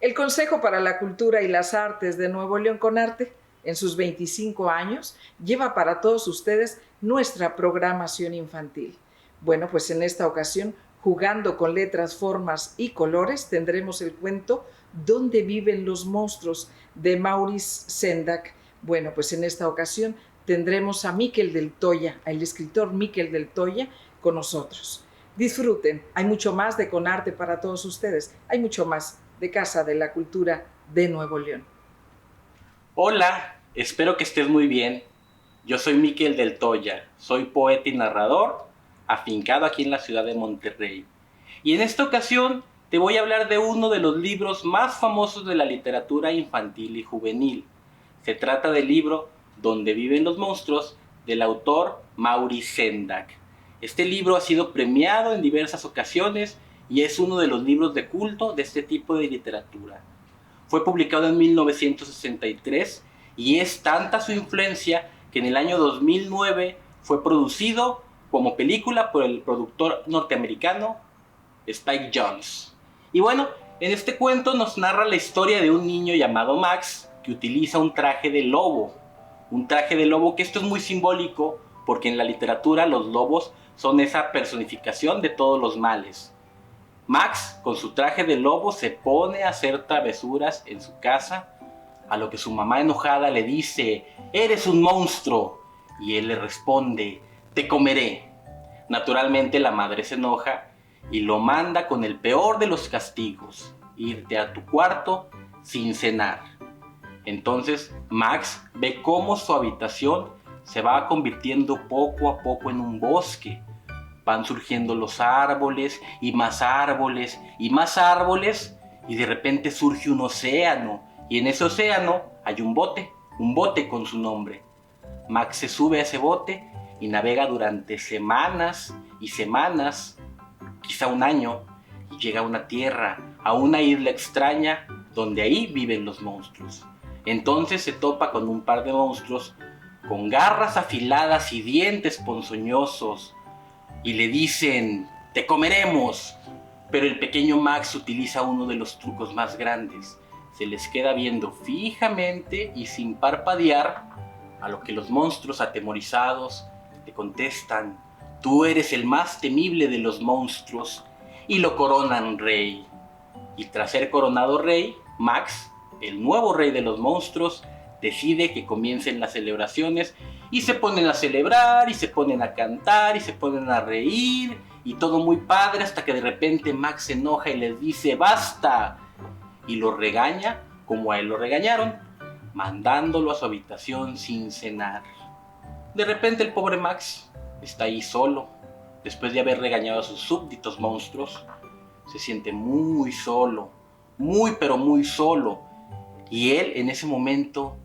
El Consejo para la Cultura y las Artes de Nuevo León Conarte, en sus 25 años, lleva para todos ustedes nuestra programación infantil. Bueno, pues en esta ocasión, jugando con letras, formas y colores, tendremos el cuento ¿Dónde viven los monstruos?, de Maurice Sendak. Bueno, pues en esta ocasión tendremos a Miquel del Toya, al escritor Miquel del Toya, con nosotros. Disfruten, hay mucho más de Conarte para todos ustedes, hay mucho más de Casa de la Cultura de Nuevo León. Hola, espero que estés muy bien. Yo soy Miquel del Toya, soy poeta y narrador, afincado aquí en la ciudad de Monterrey. Y en esta ocasión te voy a hablar de uno de los libros más famosos de la literatura infantil y juvenil. Se trata del libro Donde viven los monstruos, del autor Maurice Sendak. Este libro ha sido premiado en diversas ocasiones y es uno de los libros de culto de este tipo de literatura. Fue publicado en 1963 y es tanta su influencia que en el año 2009 fue producido como película por el productor norteamericano Spike Jonze. Y bueno, en este cuento nos narra la historia de un niño llamado Max que utiliza un traje de lobo. Un traje de lobo que esto es muy simbólico porque en la literatura los lobos son esa personificación de todos los males. Max, con su traje de lobo, se pone a hacer travesuras en su casa, a lo que su mamá enojada le dice: «¡Eres un monstruo!» Y él le responde: «Te comeré». Naturalmente la madre se enoja y lo manda con el peor de los castigos: irte a tu cuarto sin cenar. Entonces Max ve cómo su habitación se va convirtiendo poco a poco en un bosque. Van surgiendo los árboles y más árboles y más árboles, y de repente surge un océano, y en ese océano hay un bote con su nombre. Max se sube a ese bote y navega durante semanas y semanas, quizá un año, y llega a una tierra, a una isla extraña donde ahí viven los monstruos. Entonces se topa con un par de monstruos con garras afiladas y dientes ponzoñosos, y le dicen: «Te comeremos». Pero el pequeño Max utiliza uno de los trucos más grandes. Se les queda viendo fijamente y sin parpadear, a lo que los monstruos atemorizados le contestan: «Tú eres el más temible de los monstruos», y lo coronan rey. Y tras ser coronado rey, Max, el nuevo rey de los monstruos, decide que comiencen las celebraciones, y se ponen a celebrar, y se ponen a cantar, y se ponen a reír, y todo muy padre, hasta que de repente Max se enoja y les dice: «¡Basta!», y lo regaña como a él lo regañaron, mandándolo a su habitación sin cenar. De repente el pobre Max está ahí solo, después de haber regañado a sus súbditos monstruos. Se siente muy solo, muy pero muy solo, y él en ese momento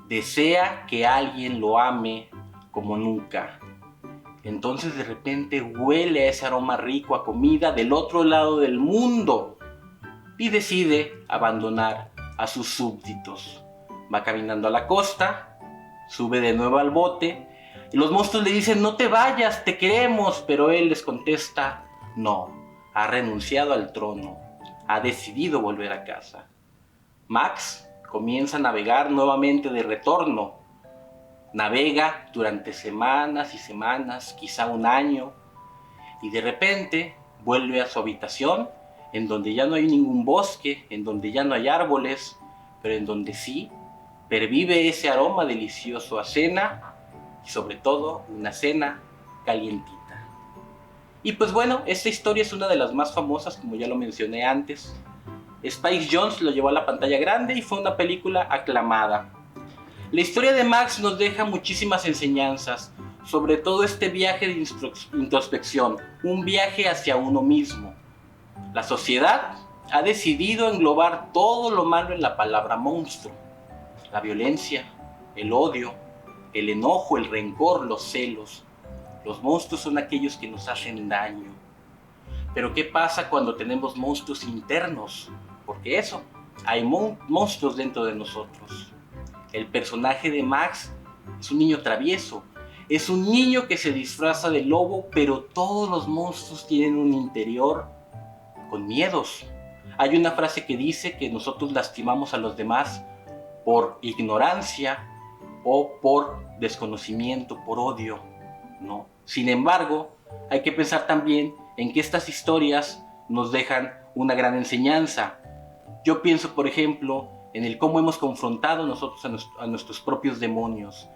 desea que alguien lo ame como nunca. Entonces de repente huele a ese aroma rico a comida del otro lado del mundo y decide abandonar a sus súbditos. Va caminando a la costa, sube de nuevo al bote y los monstruos le dicen: «No te vayas, te queremos», pero él les contesta: «No, ha renunciado al trono, ha decidido volver a casa». Max comienza a navegar nuevamente de retorno. Navega durante semanas y semanas, quizá un año, y de repente vuelve a su habitación, en donde ya no hay ningún bosque, en donde ya no hay árboles, pero en donde sí pervive ese aroma delicioso a cena y sobre todo una cena calientita. Y pues bueno, esta historia es una de las más famosas, como ya lo mencioné antes. Spike Jonze lo llevó a la pantalla grande y fue una película aclamada. La historia de Max nos deja muchísimas enseñanzas, sobre todo este viaje de introspección, un viaje hacia uno mismo. La sociedad ha decidido englobar todo lo malo en la palabra monstruo. La violencia, el odio, el enojo, el rencor, los celos. Los monstruos son aquellos que nos hacen daño. Pero ¿qué pasa cuando tenemos monstruos internos? Porque eso, hay monstruos dentro de nosotros. El personaje de Max es un niño travieso. Es un niño que se disfraza de lobo, pero todos los monstruos tienen un interior con miedos. Hay una frase que dice que nosotros lastimamos a los demás por ignorancia o por desconocimiento, por odio, ¿no? Sin embargo, hay que pensar también en que estas historias nos dejan una gran enseñanza. Yo pienso, por ejemplo, en el cómo hemos confrontado nosotros a nuestros propios demonios.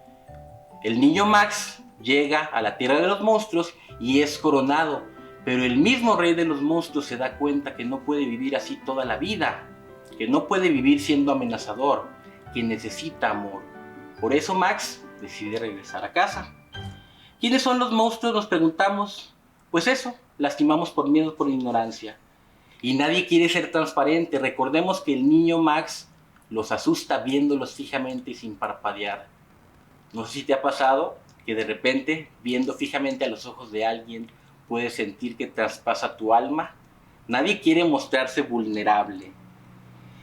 El niño Max llega a la tierra de los monstruos y es coronado, pero el mismo rey de los monstruos se da cuenta que no puede vivir así toda la vida, que no puede vivir siendo amenazador, que necesita amor. Por eso Max decide regresar a casa. ¿Quiénes son los monstruos?, nos preguntamos. Pues eso, lastimamos por miedo, por ignorancia. Y nadie quiere ser transparente. Recordemos que el niño Max los asusta viéndolos fijamente y sin parpadear. No sé si te ha pasado que de repente, viendo fijamente a los ojos de alguien, puedes sentir que traspasa tu alma. Nadie quiere mostrarse vulnerable.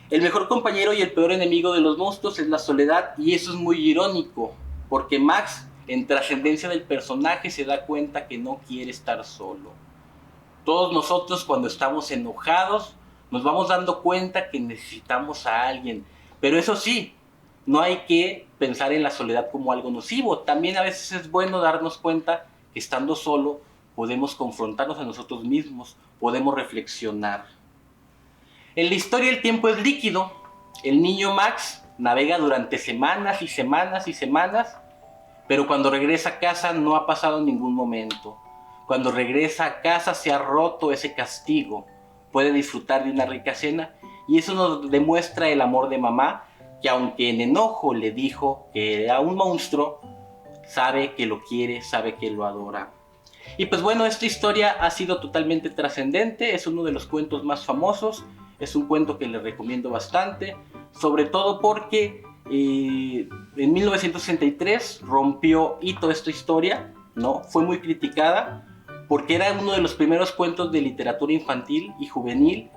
El mejor compañero y el peor enemigo de los monstruos es la soledad, y eso es muy irónico, porque Max, en trascendencia del personaje, se da cuenta que no quiere estar solo. Todos nosotros, cuando estamos enojados, nos vamos dando cuenta que necesitamos a alguien, pero eso sí, no hay que pensar en la soledad como algo nocivo. También a veces es bueno darnos cuenta que estando solo podemos confrontarnos a nosotros mismos, podemos reflexionar. En la historia el tiempo es líquido. El niño Max navega durante semanas y semanas y semanas, pero cuando regresa a casa no ha pasado ningún momento. Cuando regresa a casa se ha roto ese castigo. Puede disfrutar de una rica cena, y eso nos demuestra el amor de mamá, que aunque en enojo le dijo que era un monstruo, sabe que lo quiere, sabe que lo adora. Y pues bueno, esta historia ha sido totalmente trascendente, es uno de los cuentos más famosos, es un cuento que les recomiendo bastante, sobre todo porque en 1963 rompió hito esta historia, ¿no? Fue muy criticada porque era uno de los primeros cuentos de literatura infantil y juvenil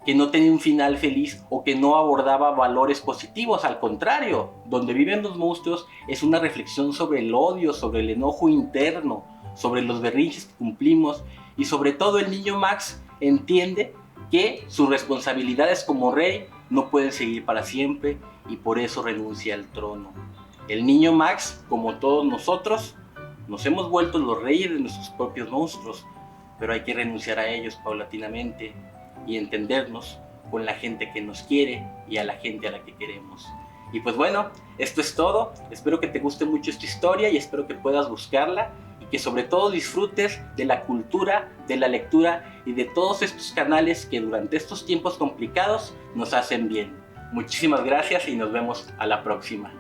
que no tenía un final feliz o que no abordaba valores positivos. Al contrario, Donde viven los monstruos es una reflexión sobre el odio, sobre el enojo interno, sobre los berrinches que cumplimos, y sobre todo el niño Max entiende que sus responsabilidades como rey no pueden seguir para siempre y por eso renuncia al trono. El niño Max, como todos nosotros, nos hemos vuelto los reyes de nuestros propios monstruos, pero hay que renunciar a ellos paulatinamente y entendernos con la gente que nos quiere y a la gente a la que queremos. Y pues bueno, esto es todo. Espero que te guste mucho esta historia y espero que puedas buscarla y que sobre todo disfrutes de la cultura, de la lectura y de todos estos canales que durante estos tiempos complicados nos hacen bien. Muchísimas gracias y nos vemos a la próxima.